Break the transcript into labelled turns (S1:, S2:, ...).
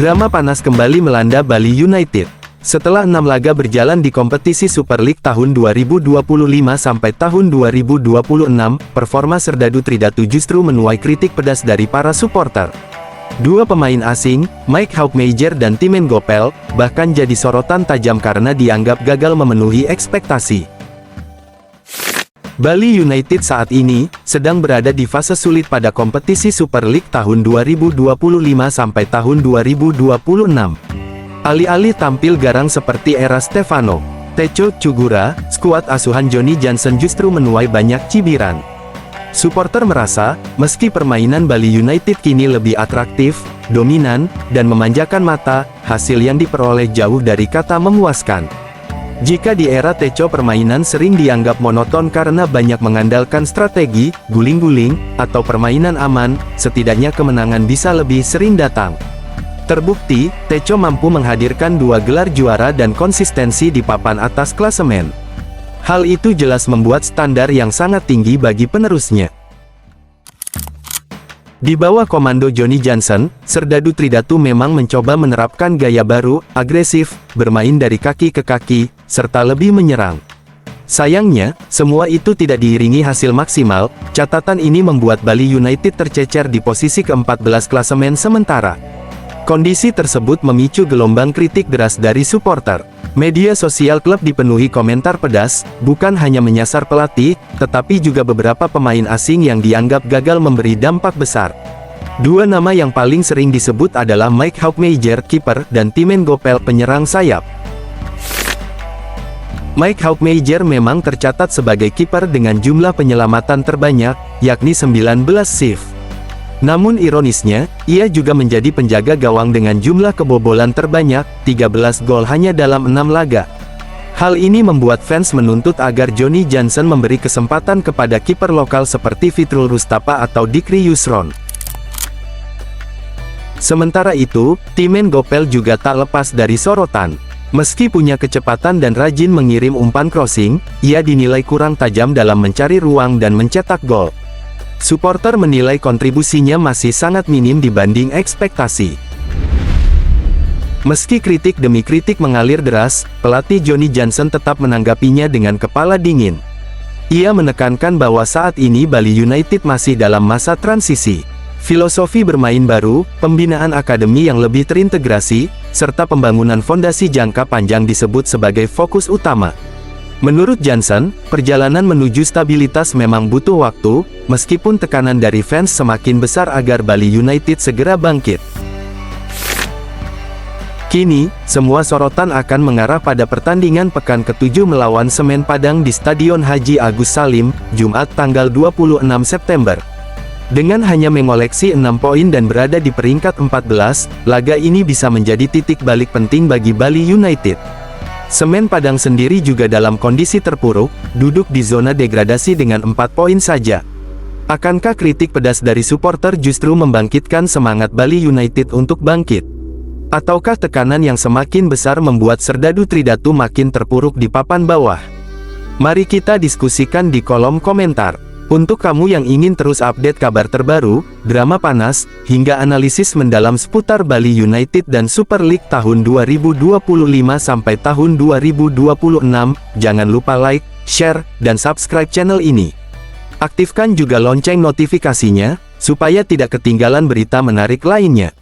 S1: Drama panas kembali melanda Bali United. Setelah 6 laga berjalan di kompetisi Super League tahun 2025 sampai tahun 2026, performa Serdadu Tridatu justru menuai kritik pedas dari para supporter. Dua pemain asing, Mike Haukmeyer dan Timen Gopel, bahkan jadi sorotan tajam karena dianggap gagal memenuhi ekspektasi. Bali United saat ini sedang berada di fase sulit pada kompetisi Super League tahun 2025 sampai tahun 2026. Alih-alih tampil garang seperti era Stefano Teco Cugura, skuad asuhan Johnny Johnson justru menuai banyak cibiran. Supporter merasa, meski permainan Bali United kini lebih atraktif, dominan, dan memanjakan mata, hasil yang diperoleh jauh dari kata memuaskan. Jika di era Teco permainan sering dianggap monoton karena banyak mengandalkan strategi, guling-guling, atau permainan aman, setidaknya kemenangan bisa lebih sering datang. Terbukti, Teco mampu menghadirkan 2 gelar juara dan konsistensi di papan atas klasemen. Hal itu jelas membuat standar yang sangat tinggi bagi penerusnya. Di bawah komando Johnny Johnson, Serdadu Tridatu memang mencoba menerapkan gaya baru, agresif, bermain dari kaki ke kaki, serta lebih menyerang. Sayangnya, semua itu tidak diiringi hasil maksimal. Catatan ini membuat Bali United tercecer di posisi ke-14 klasemen sementara. Kondisi tersebut memicu gelombang kritik deras dari supporter. Media sosial klub dipenuhi komentar pedas, bukan hanya menyasar pelatih, tetapi juga beberapa pemain asing yang dianggap gagal memberi dampak besar. Dua nama yang paling sering disebut adalah Mike Haukmeyer, kiper, dan Timen Gopel, penyerang sayap. Mike Haukmeyer memang tercatat sebagai kiper dengan jumlah penyelamatan terbanyak, yakni 19 save. Namun ironisnya, ia juga menjadi penjaga gawang dengan jumlah kebobolan terbanyak, 13 gol hanya dalam 6 laga. Hal ini membuat fans menuntut agar Johnny Johnson memberi kesempatan kepada kiper lokal seperti Fitrul Rustapa atau Dikri Yusron. Sementara itu, Timen Gopel juga tak lepas dari sorotan. Meski punya kecepatan dan rajin mengirim umpan crossing, ia dinilai kurang tajam dalam mencari ruang dan mencetak gol. Supporter menilai kontribusinya masih sangat minim dibanding ekspektasi. Meski kritik demi kritik mengalir deras, pelatih Johnny Johnson tetap menanggapinya dengan kepala dingin. Ia menekankan bahwa saat ini Bali United masih dalam masa transisi. Filosofi bermain baru, pembinaan akademi yang lebih terintegrasi, serta pembangunan fondasi jangka panjang disebut sebagai fokus utama. Menurut Johnson, perjalanan menuju stabilitas memang butuh waktu, meskipun tekanan dari fans semakin besar agar Bali United segera bangkit. Kini, semua sorotan akan mengarah pada pertandingan pekan ke-7 melawan Semen Padang di Stadion Haji Agus Salim, Jumat tanggal 26 September. Dengan hanya mengoleksi 6 poin dan berada di peringkat 14, laga ini bisa menjadi titik balik penting bagi Bali United. Semen Padang sendiri juga dalam kondisi terpuruk, duduk di zona degradasi dengan 4 poin saja. Akankah kritik pedas dari supporter justru membangkitkan semangat Bali United untuk bangkit? Ataukah tekanan yang semakin besar membuat Serdadu Tridatu makin terpuruk di papan bawah? Mari kita diskusikan di kolom komentar. Untuk kamu yang ingin terus update kabar terbaru, drama panas, hingga analisis mendalam seputar Bali United dan Super League tahun 2025 sampai tahun 2026, jangan lupa like, share, dan subscribe channel ini. Aktifkan juga lonceng notifikasinya, supaya tidak ketinggalan berita menarik lainnya.